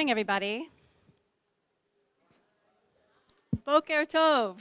morning, everybody. Boker Tov.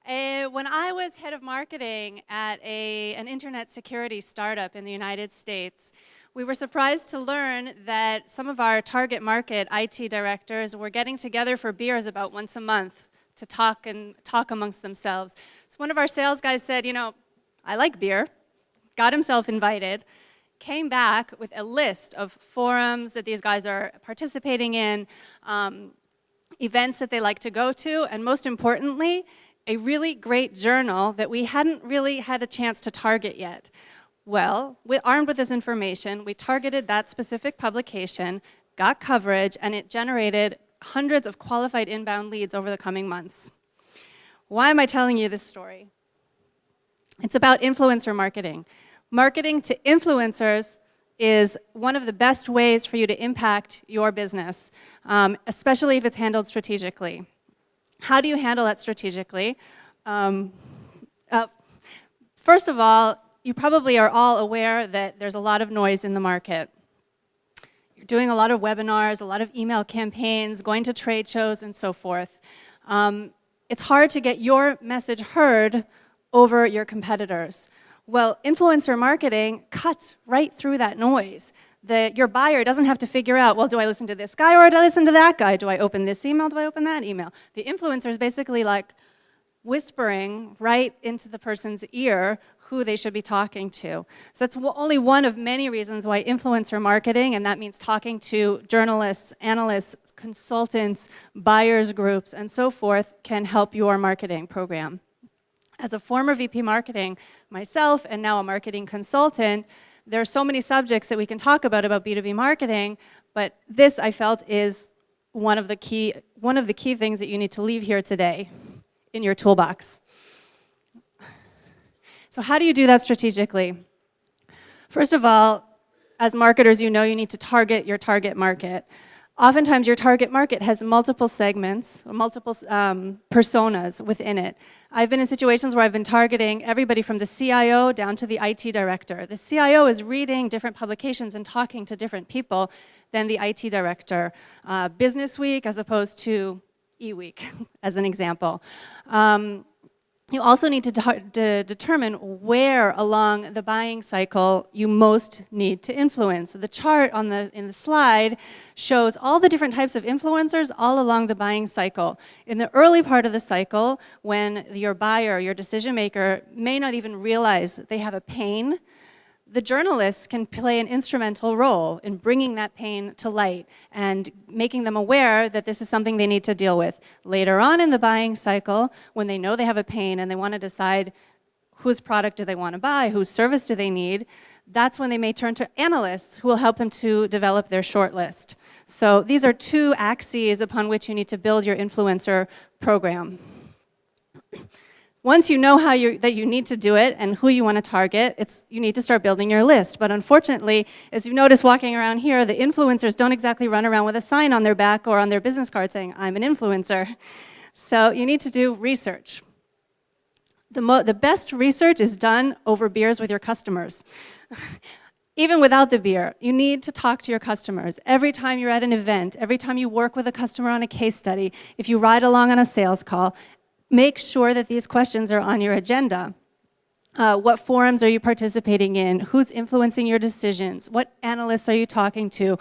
When I was head of marketing at an internet security startup in the United States, we were surprised to learn that some of our target market IT directors were getting together for beers about once a month to talk amongst themselves. So one of our sales guys said, you know, I like beer, got himself invited, came back with a list of forums that these guys are participating in, events that they like to go to, and most importantly, a really great journal that we hadn't really had a chance to target yet. Well, armed with this information, we targeted that specific publication, got coverage, and it generated hundreds of qualified inbound leads over the coming months. Why am I telling you this story? It's about influencer marketing. Marketing to influencers is one of the best ways for you to impact your business, especially if it's handled strategically. How do you handle that strategically? First of all, you probably are all aware that there's a lot of noise in the market. You're doing a lot of webinars, a lot of email campaigns, going to trade shows, and so forth. It's hard to get your message heard over your competitors. Well, influencer marketing cuts right through that noise. Your buyer doesn't have to figure out, well, do I listen to this guy or do I listen to that guy? Do I open this email? Do I open that email? The influencer is basically like whispering right into the person's ear who they should be talking to. So it's only one of many reasons why influencer marketing, and that means talking to journalists, analysts, consultants, buyers groups, and so forth, can help your marketing program. As a former VP marketing myself and now a marketing consultant, there are so many subjects that we can talk about B2B marketing, but this I felt is one of the key things that you need to leave here today in your toolbox. So how do you do that strategically? First of all, as marketers, you know you need to target your target market. Oftentimes, your target market has multiple segments, multiple personas within it. I've been in situations where I've been targeting everybody from the CIO down to the IT director. The CIO is reading different publications and talking to different people than the IT director. Business Week as opposed to E-Week, as an example. You also need to determine where along the buying cycle you most need to influence. So the chart in the slide shows all the different types of influencers all along the buying cycle. In the early part of the cycle, when your buyer, your decision maker, may not even realize they have a pain, the journalists can play an instrumental role in bringing that pain to light and making them aware that this is something they need to deal with. Later on in the buying cycle, when they know they have a pain and they want to decide whose product do they want to buy, whose service do they need, that's when they may turn to analysts who will help them to develop their short list. So these are two axes upon which you need to build your influencer program. Once you know that you need to do it and who you want to target, you need to start building your list. But unfortunately, as you notice walking around here, the influencers don't exactly run around with a sign on their back or on their business card saying, I'm an influencer. So you need to do research. The best research is done over beers with your customers. Even without the beer, you need to talk to your customers. Every time you're at an event, every time you work with a customer on a case study, if you ride along on a sales call, make sure that these questions are on your agenda. What forums are you participating in? Who's influencing your decisions? What analysts are you talking to?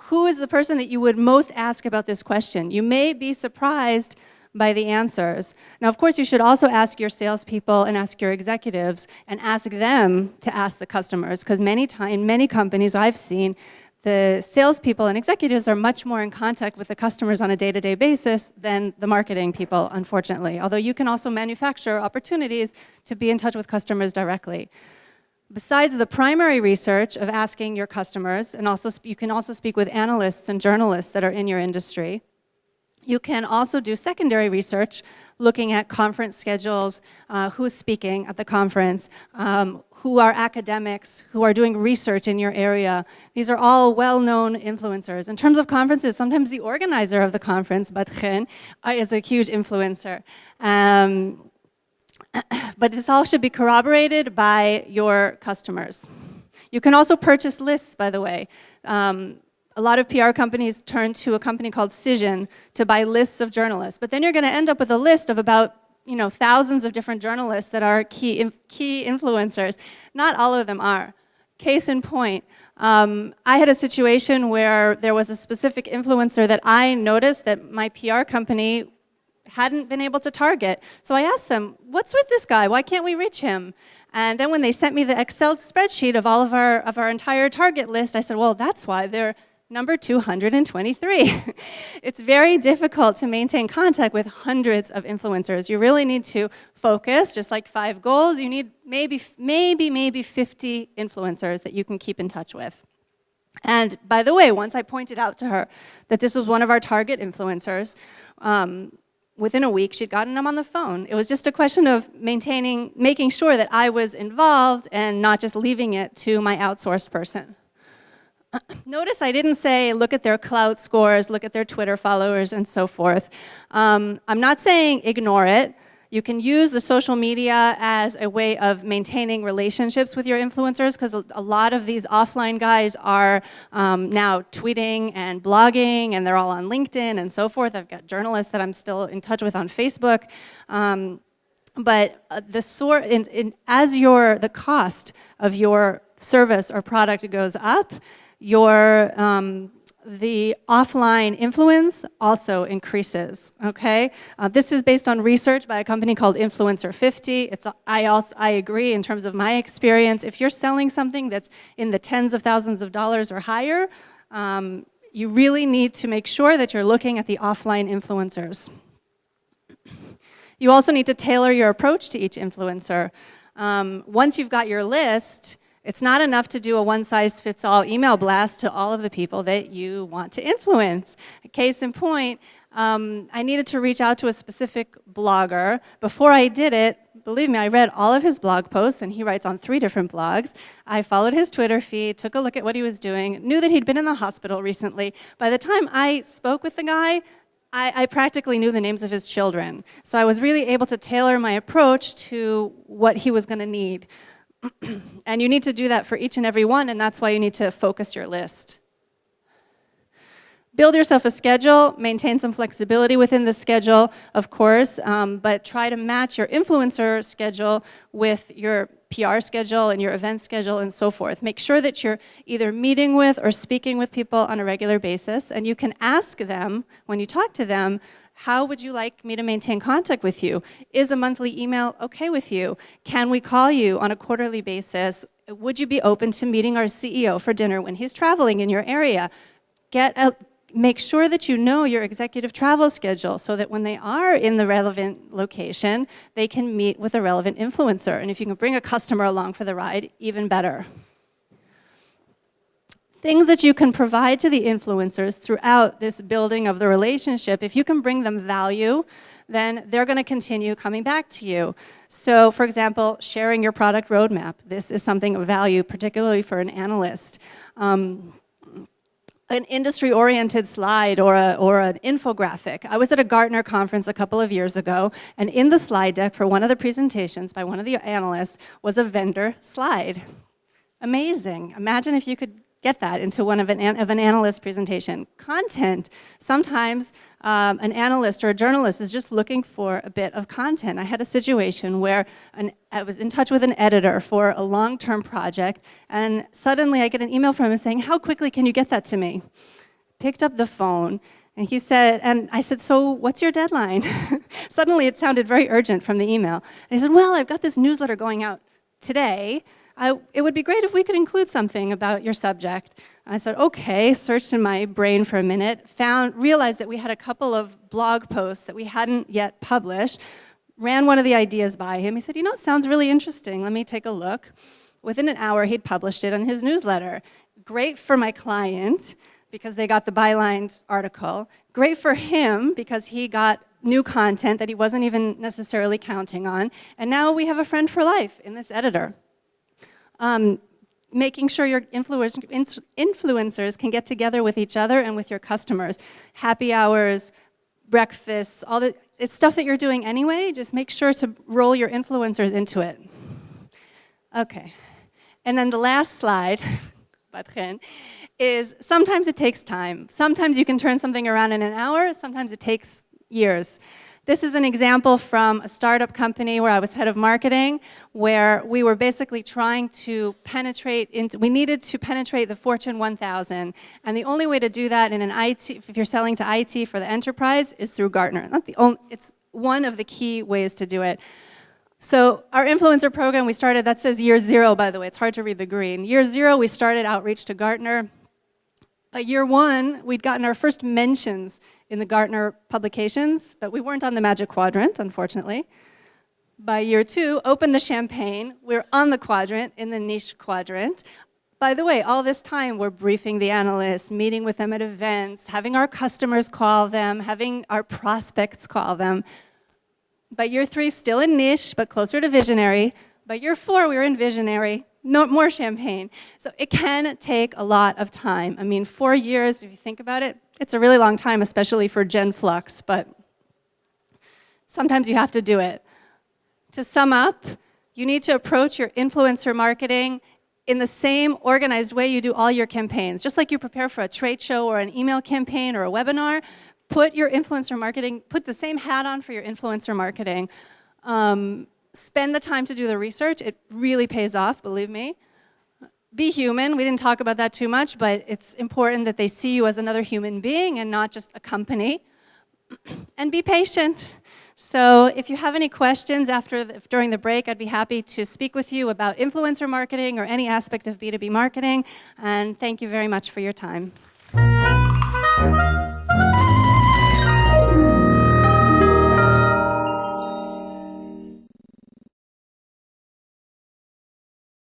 Who is the person that you would most ask about this question? You may be surprised by the answers. Now, of course, you should also ask your salespeople and ask your executives and ask them to ask the customers, because many companies I've seen, the salespeople and executives are much more in contact with the customers on a day-to-day basis than the marketing people, unfortunately. Although you can also manufacture opportunities to be in touch with customers directly. Besides the primary research of asking your customers, and you can also speak with analysts and journalists that are in your industry, you can also do secondary research, looking at conference schedules, who's speaking at the conference, who are academics, who are doing research in your area. These are all well-known influencers. In terms of conferences, sometimes the organizer of the conference, Batchen, is a huge influencer. But this all should be corroborated by your customers. You can also purchase lists, by the way. a lot of PR companies turn to a company called Cision to buy lists of journalists. But then you're going to end up with a list of about thousands of different journalists that are key influencers. Not all of them are. Case in point, I had a situation where there was a specific influencer that I noticed that my PR company hadn't been able to target. So I asked them, what's with this guy? Why can't we reach him? And then when they sent me the Excel spreadsheet of all of our entire target list, I said, well, that's why they're number 223. It's very difficult to maintain contact with hundreds of influencers. You really need to focus, just like 5 goals. You need maybe 50 influencers that you can keep in touch with. And by the way, once I pointed out to her that this was one of our target influencers, within a week, she'd gotten them on the phone. It was just a question of making sure that I was involved and not just leaving it to my outsourced person. Notice I didn't say, look at their clout scores, look at their Twitter followers, and so forth. I'm not saying ignore it. You can use the social media as a way of maintaining relationships with your influencers, because a lot of these offline guys are now tweeting and blogging, and they're all on LinkedIn and so forth. I've got journalists that I'm still in touch with on Facebook. But as the cost of your service or product goes up, the offline influence also increases, okay? This is based on research by a company called Influencer 50. I agree in terms of my experience. If you're selling something that's in the tens of thousands of dollars or higher, you really need to make sure that you're looking at the offline influencers. You also need to tailor your approach to each influencer. Once you've got your list, it's not enough to do a one-size-fits-all email blast to all of the people that you want to influence. Case in point, I needed to reach out to a specific blogger. Before I did it, believe me, I read all of his blog posts, and he writes on 3 different blogs. I followed his Twitter feed, took a look at what he was doing, knew that he'd been in the hospital recently. By the time I spoke with the guy, I practically knew the names of his children. So I was really able to tailor my approach to what he was going to need. And you need to do that for each and every one, and that's why you need to focus your list. Build yourself a schedule, maintain some flexibility within the schedule, of course, but try to match your influencer schedule with your PR schedule and your event schedule and so forth. Make sure that you're either meeting with or speaking with people on a regular basis, and you can ask them, when you talk to them, how would you like me to maintain contact with you? Is a monthly email okay with you? Can we call you on a quarterly basis? Would you be open to meeting our CEO for dinner when he's traveling in your area? Make sure that you know your executive travel schedule so that when they are in the relevant location, they can meet with a relevant influencer. And if you can bring a customer along for the ride, even better. Things that you can provide to the influencers throughout this building of the relationship, if you can bring them value, then they're going to continue coming back to you. So, for example, sharing your product roadmap. This is something of value, particularly for an analyst. An industry-oriented slide or an infographic. I was at a Gartner conference a couple of years ago, and in the slide deck for one of the presentations by one of the analysts was a vendor slide. Amazing. Imagine if you could get that into one of an analyst presentation. Content. Sometimes an analyst or a journalist is just looking for a bit of content. I had a situation where I was in touch with an editor for a long-term project, and suddenly I get an email from him saying, how quickly can you get that to me? Picked up the phone, and he said, and I said, so what's your deadline? Suddenly it sounded very urgent from the email. And he said, well, I've got this newsletter going out today. It would be great if we could include something about your subject. I said, okay, searched in my brain for a minute, realized that we had a couple of blog posts that we hadn't yet published, ran one of the ideas by him. He said, it sounds really interesting. Let me take a look. Within an hour, he'd published it on his newsletter. Great for my client, because they got the bylined article. Great for him, because he got new content that he wasn't even necessarily counting on. And now we have a friend for life in this editor. Making sure your influencers can get together with each other and with your customers. Happy hours, breakfasts, it's stuff that you're doing anyway. Just make sure to roll your influencers into it. Okay. And then the last slide, Batchen, is sometimes it takes time. Sometimes you can turn something around in an hour, sometimes it takes years. This is an example from a startup company where I was head of marketing, where we were basically trying to we needed to penetrate the Fortune 1000. And the only way to do that in an IT, if you're selling to IT for the enterprise, is through Gartner. It's one of the key ways to do it. So our influencer program we started, that says year 0, by the way. It's hard to read the green. Year 0, we started outreach to Gartner. By year 1, we'd gotten our first mentions in the Gartner publications, but we weren't on the Magic Quadrant, unfortunately. By year 2, open the champagne. We're on the quadrant, in the niche quadrant. By the way, all this time, we're briefing the analysts, meeting with them at events, having our customers call them, having our prospects call them. By year 3, still in niche, but closer to visionary. By year 4, we were in visionary. No more champagne. So it can take a lot of time. I mean, 4 years, if you think about it, it's a really long time, especially for Gen Flux, but sometimes you have to do it. To sum up, you need to approach your influencer marketing in the same organized way you do all your campaigns. Just like you prepare for a trade show or an email campaign or a webinar, put the same hat on for your influencer marketing. Spend the time to do the research. It really pays off, believe me. Be human. We didn't talk about that too much, but it's important that they see you as another human being and not just a company. And be patient. So if you have any questions during the break, I'd be happy to speak with you about influencer marketing or any aspect of B2B marketing. And thank you very much for your time.